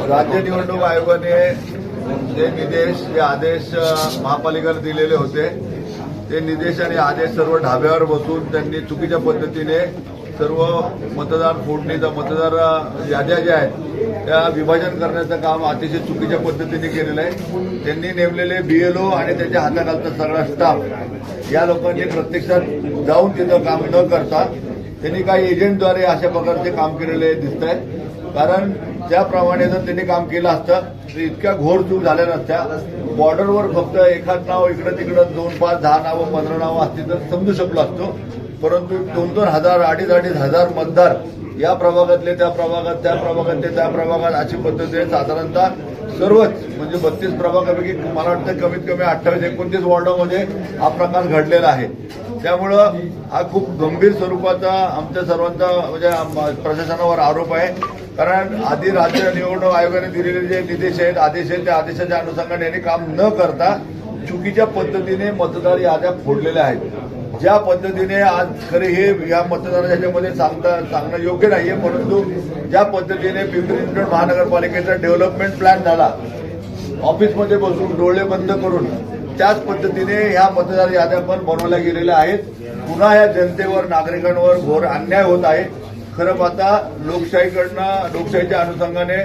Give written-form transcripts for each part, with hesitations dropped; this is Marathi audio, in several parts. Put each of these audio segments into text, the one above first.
राज्य निवडणूक आयोगाने जे आदेश महापालिकेला दिलेले होते ते निर्देश आणि आदेश सर्व ढाब्यावर बसून त्यांनी चुकीच्या पद्धतीने सर्व मतदार फोडणीचा मतदार याद्या ज्या आहेत त्या विभाजन करण्याचं काम अतिशय चुकीच्या पद्धतीने केलेलं आहे. त्यांनी नेमलेले BLO आणि त्याच्या हाताखालचा सगळा स्टाफ या लोकांनी प्रत्यक्षात जाऊन तिथं काम न करता त्यांनी काही एजंटद्वारे अशा प्रकारचे काम केलेले दिसत आहेत. कारण त्याप्रमाणे जर त्यांनी काम केलं असतं तर इतक्या घोर चूक झाल्या नसत्या. बॉर्डरवर फक्त एखाद नाव इकडं तिकडं 2, 5, 10 नावं 15 नावं असतील तर समजू शकलो असतो. परंतु 2-2 हजार 2.5-2.5 हजार मतदार या प्रभागातले त्या प्रभागात त्या प्रभागातले त्या प्रभागात अशी पद्धतीने साधारणतः सर्वच म्हणजे 32 प्रभागापैकी मला वाटतं कमीत कमी 28-29 वॉर्डामध्ये हा प्रकार घडलेला आहे. त्यामुळं हा खूप गंभीर स्वरूपाचा आमच्या सर्वांचा म्हणजे प्रशासनावर आरोप आहे. कारण आधी राज्य निवडणूक आयोगाने दिलेले जे निर्देश आहेत आदेश आहेत त्या आदेशाच्या अनुषंगाने यांनी काम न करता चुकीच्या पद्धतीने मतदार याद्या फोडलेल्या आहेत. ज्या पद्धतीने आज खरे हे या मतदाराच्या ह्याच्यामध्ये सांगणं योग्य नाहीये, परंतु ज्या पद्धतीने पिंपरी चिंचवड महानगरपालिकेचा डेव्हलपमेंट प्लॅन झाला ऑफिसमध्ये बसून डोळे बंद करून त्याच पद्धतीने ह्या मतदार याद्या पण बनवल्या गेलेल्या आहेत. पुन्हा या जनतेवर नागरिकांवर घोर अन्याय होत आहे. खरं पाहता लोकशाहीच्या अनुषंगाने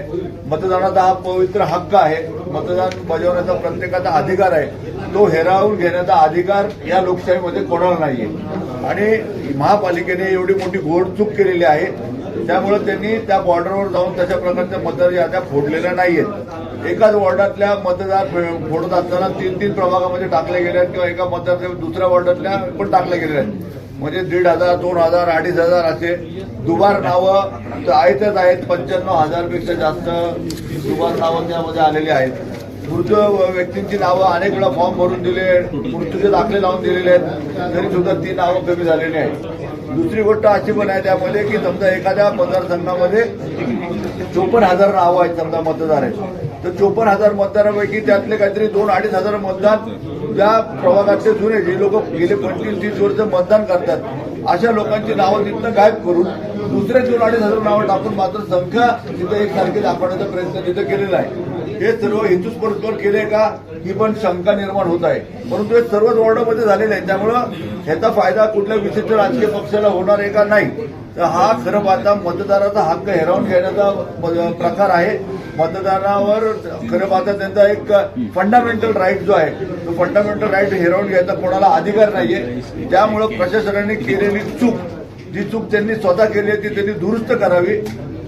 मतदानाचा हा पवित्र हक्क आहे. मतदान बजावण्याचा प्रत्येकाचा अधिकार आहे. तो हिरावून घेण्याचा अधिकार या लोकशाहीमध्ये कोणाला नाहीये. आणि महापालिकेने एवढी मोठी घोडचूक केलेली आहे. त्यामुळे त्यांनी त्या बॉर्डरवर जाऊन तशा प्रकारच्या मतदार याद्या फोडलेल्या नाहीयेत. एकाच वॉर्डातल्या मतदार फोडत असताना 3-3 प्रभागामध्ये टाकले गेले आहेत किंवा एका मतदार दुसऱ्या वॉर्डातल्या पण टाकल्या गेलेल्या आहेत. म्हणजे 1,500, 2,000, 2,500 असे दुबार नावं आहेतच आहेत. 95,000 पेक्षा जास्त दुबार नावं त्यामध्ये आलेली आहेत. मृत व्यक्तींची नावं अनेक वेळा फॉर्म भरून दिले, मृत्यूचे दाखले लावून दिलेले आहेत, तरी सुद्धा ती नावं कमी झालेली आहेत. दुसरी गोष्ट अशी पण आहे त्यामध्ये की समजा एखाद्या मतदारसंघामध्ये 54,000 नावं आहेत समजा मतदार आहेत तर 54,000 मतदारापैकी त्यातले काहीतरी 2-2.5 हजार मतदान त्या प्रभागातले जुने जे लोक गेले 25-30 वर्ष मतदान करतात अशा लोकांची नावं तिथनं गायब करून दुसरे 2-2.5 हजार नावं टाकून मात्र संख्या तिथं एकसारखी दाखवण्याचा प्रयत्न तिथं केलेला आहे. हे सर्व हेतुस्पर्धेवर केले का ही पण शंका निर्माण होत आहे. परंतु हे सर्वच वॉर्डामध्ये झालेलं आहे. त्यामुळं ह्याचा फायदा कुठल्या विशिष्ट राजकीय पक्षाला होणार आहे का नाही तर हा खरं पाहता मतदाराचा हक्क हिरावून घेण्याचा प्रकार आहे. मतदानावर खरं पाहता त्यांचा एक फंडामेंटल राईट जो आहे तो फंडामेंटल राईट हिरावून घ्यायचा कोणाला अधिकार नाहीये. त्यामुळं प्रशासनाने केलेली जी चूक त्यांनी स्वतः केली आहे ती त्यांनी दुरुस्त करावी.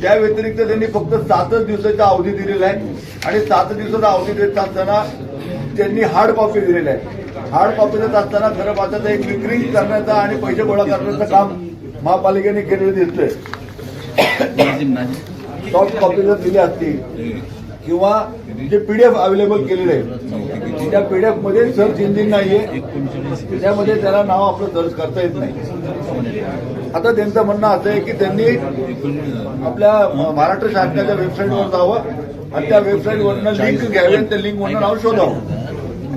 त्या व्यतिरिक्त त्यांनी फक्त 7 दिवसाचा अवधी दिलेला आहे आणि 7 दिवसाचा अवधी देत असताना त्यांनी हार्ड कॉपी दिलेल्या आहे. हार्ड कॉपी देत असताना खरं पाहता एक विक्री करण्याचा आणि पैसे गोळा करण्याचं काम महापालिकेने केलेलं दिसतंय. सॉफ्ट कॉपी जर दिली असती किंवा जे PDF अवेलेबल केलेले आहे त्या PDF मध्ये सर्च इंजिन नाहीये त्यामध्ये त्याला नाव आपलं सर्च करता येत नाही. आता त्यांचं म्हणणं असं आहे की त्यांनी आपल्या महाराष्ट्र शासनाच्या वेबसाईटवर जावं आणि त्या वेबसाईटवरनं लिंक घ्यावी आणि त्या लिंकवरनं नाव शोधावं.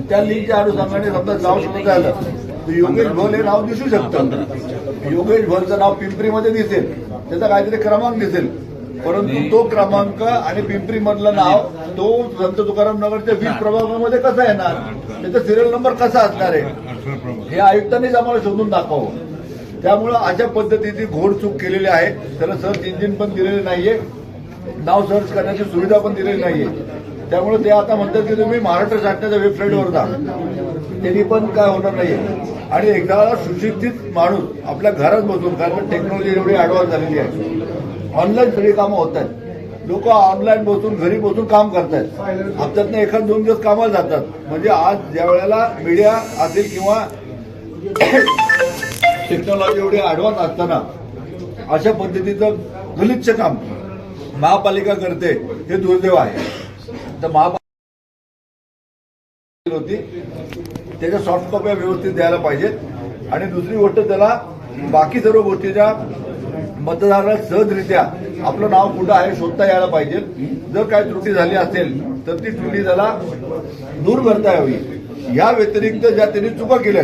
त्या लिंकच्या अनुषंगाने समजा नाव शोधत आलं तर योगेश भोल हे नाव दिसू शकतं. योगेश भोलचं नाव पिंपरीमध्ये दिसेल, त्याचा काहीतरी क्रमांक दिसेल, परंतु तो क्रमांक आणि पिंपरी मधलं नाव तो संत तुकाराम नगरच्या 20 प्रभागामध्ये कसा येणार, त्याचा सिरियल नंबर कसा असणार आहे हे आयुक्तांनीच आम्हाला शोधून दाखवावं. त्यामुळं अशा पद्धतीची घोडचूक केलेली आहे. त्याला सर्च इंजिन पण दिलेले नाहीये, नाव सर्च करण्याची सुविधा पण दिलेली नाहीये. त्यामुळे ते आता म्हणतात की तुम्ही महाराष्ट्र शासनाच्या वेबसाईटवर जा, त्यांनी पण काय होणार नाहीये. आणि एकदा सुशिक्षित माणूस आपल्या घरात बसून, कारण टेक्नॉलॉजी एवढी ऍडव्हान्स झालेली आहे, ऑनलाईन सगळी कामं होत आहेत. लोक ऑनलाईन बसून घरी बसून काम करतायत. हप्त्यातनं 1-2 दिवस कामाला जातात. म्हणजे आज ज्या वेळेला मीडिया असेल किंवा टेक्नॉलॉजी एवढी ऍडव्हान्स असताना अशा पद्धतीचं गलिच्छ काम महापालिका करते हे दुर्दैव आहे. तर महापालिका होती त्याच्या सॉफ्ट कॉप्या व्यवस्थित द्यायला पाहिजेत. आणि दुसरी गोष्ट त्याला बाकी सर्व गोष्टीच्या मतदाराला सहजरित्या आपलं नाव कुठं आहे शोधता यायला पाहिजे. जर काय त्रुटी झाली असेल तर ती त्रुटी त्याला दूर करता यावी. या व्यतिरिक्त ज्या त्यांनी चुका केल्या,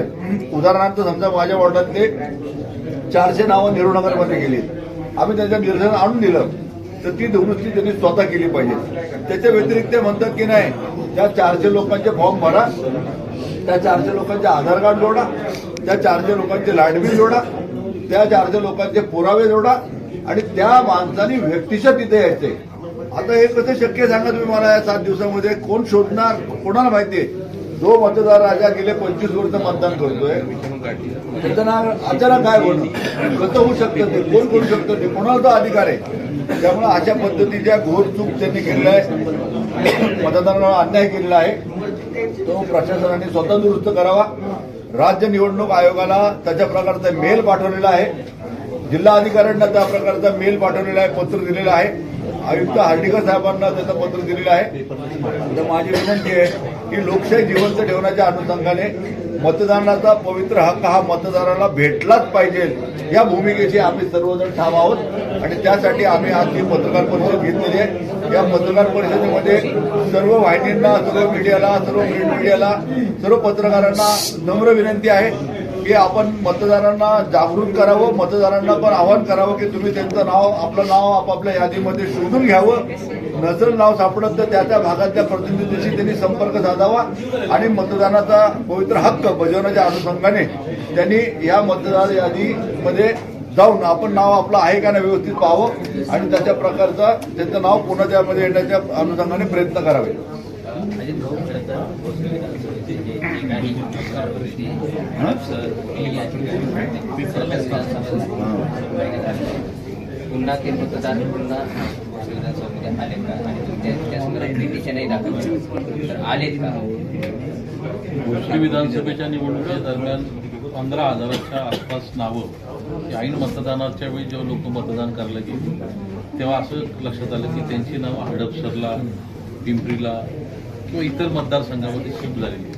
उदाहरणार्थ समजा माझ्या वॉर्डातले 400 नावं नेहरूनगरमध्ये गेली. आम्ही त्यांच्या निरसन आणून दिलं तर ती दुरुस्ती त्यांनी स्वतः केली पाहिजे. त्याच्या व्यतिरिक्त ते म्हणतात की नाही, त्या 400 लोकांचे फॉर्म भरा, त्या 400 लोकांचे आधार कार्ड जोडा, त्या 400 लोकांचे लाईट बिल जोडा, त्या 400 लोकांचे पुरावे जोडा आणि त्या माणसाने व्यक्तिशः तिथे यायचे. आता हे कसं शक्य सांगा तुम्ही मला, या 7 दिवसामध्ये कोण शोधणार, कोणाला माहितीये. जो मतदार राजा गेले 25 वर्ष मतदान करतोय त्याचं नाव अचानक काय होणं कसं होऊ शकतं, ते कोण करू शकतं, ते कोणाला तो अधिकार आहे. त्यामुळे अशा पद्धतीच्या घोर चूक त्यांनी केलेला आहे, मतदारांना अन्याय केलेला आहे. तो प्रशासनाने स्वतः दुरुस्त करावा. राज्य निवडणूक आयोगाला त्याच्या प्रकारचा मेल पाठवलेला आहे, जिल्हा अधिकाऱ्यांना त्या प्रकारचा मेल पाठवलेला आहे, पत्र दिलेलं आहे, आयुक्त हार्डिकर साहेबांना त्याचं पत्र दिलेलं आहे. तर माझी विनंती आहे की लोकशाही जिवंत ठेवण्याच्या अनुषंगाने मतदानाचा पवित्र हक्क हा मतदाराला भेटलाच पाहिजे या भूमिकेशी आम्ही सर्वजण ठाम आहोत. आणि त्यासाठी आम्ही आज ही पत्रकार परिषद घेतलेली आहे. या पत्रकार परिषदेमध्ये सर्व वाहिनींना, सर्व मीडियाला, सर्व प्रिंट मीडियाला, सर्व पत्रकारांना नम्र विनंती आहे की आपण मतदारांना जागृत करावं, मतदारांना पण आवाहन करावं की तुम्ही त्यांचं नाव, आपलं नाव आपापल्या यादीमध्ये शोधून घ्यावं. नसेल नाव सापडत तर त्या भागातल्या प्रतिनिधीशी त्यांनी संपर्क साधावा आणि मतदानाचा पवित्र हक्क बजावण्याच्या अनुषंगाने त्यांनी या मतदार यादीमध्ये जाऊन आपण नाव आपलं आहे का नाही व्यवस्थित पाहावं आणि त्याच्या प्रकारचा त्यांचं नाव पुन्हा त्यामध्ये येण्याच्या अनुषंगाने प्रयत्न करावे. पुन्हा ते मतदार पुन्हा विधानसभेमध्ये आले का आणि त्या संदर्भात पिटिशन नाही दाखल तर आलेत का? भोसरी विधानसभेच्या निवडणुकीदरम्यान 15,000च्या आसपास नावं ऐन मतदानाच्या वेळी जेव्हा लोक मतदान करायला गेली तेव्हा असं लक्षात आलं की त्यांची नावं हडपसरला, पिंपरीला किंवा इतर मतदारसंघामध्ये शिफ्ट झालेली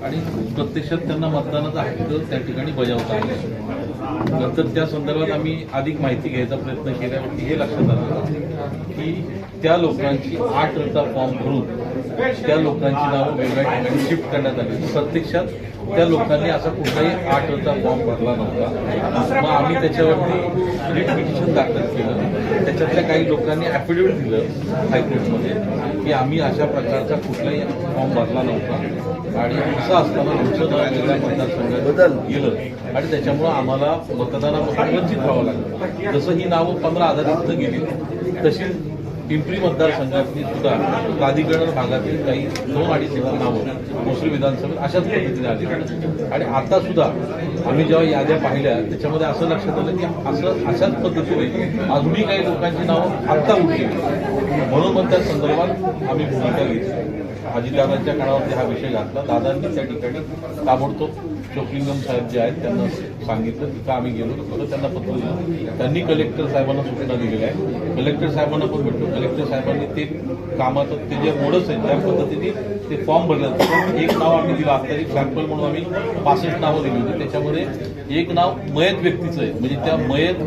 आणि प्रत्यक्षात त्यांना मतदानाचा हक्क त्या ठिकाणी बजावता आला. नंतर त्या संदर्भात आम्ही अधिक माहिती घ्यायचा प्रयत्न केल्यावरती हे लक्षात आलं की त्या लोकांची 8 रचा फॉर्म भरून त्या लोकांची नावं वेगळ्या ठिकाणी शिफ्ट करण्यात आली. प्रत्यक्षात त्या लोकांनी असा कुठलाही 8 रचा फॉर्म भरला नव्हता. मग आम्ही त्याच्यावरती रिट पिटिशन दाखल केलं. त्याच्यातल्या काही लोकांनी ॲफिडेव्हिट दिलं हायकोर्टमध्ये की आम्ही अशा प्रकारचा कुठलाही फॉर्म भरला नव्हता आणि असं असताना तुमचं नाव वेगळ्या मतदारसंघात गेलं आणि त्याच्यामुळं आम्हाला मतदानापासून वंचित व्हावं लागलं. जसं ही नावं 15,000 इथं गेली तशीच पिंपरी मतदारसंघातली सुद्धा प्राधिकरण भागातील काही 2-2.5 नावं भोसरी विधानसभेत अशाच पद्धतीने आली. आणि आता सुद्धा आम्ही जेव्हा याद्या पाहिल्या त्याच्यामध्ये असं लक्षात आलं की अशाच पद्धतीने अजूनही काही लोकांची नावं आत्ता उठली म्हणून मग त्या संदर्भात आम्ही भूमिका घेतली. अजितदादांच्या काळावरती हा विषय घातला. दादांनी त्या ठिकाणी ताबडतोब चोकलिंगम साहेब जे आहेत त्यांना सांगितलं. तिथं आम्ही गेलो, परत त्यांना पत्र दिलं. त्यांनी कलेक्टर साहेबांना सूचना दिलेल्या आहेत. कलेक्टर साहेबांना पण भेटलो. कलेक्टर साहेबांनी ते कामाचं ते जे मोडच आहेत त्या पद्धतीने ते फॉर्म भरलं. एक नाव आम्ही दिलं, आता एक सॅम्पल म्हणून आम्ही 65 नावं दिली होती. त्याच्यामध्ये एक नाव मयत व्यक्तीचं आहे, म्हणजे त्या मयत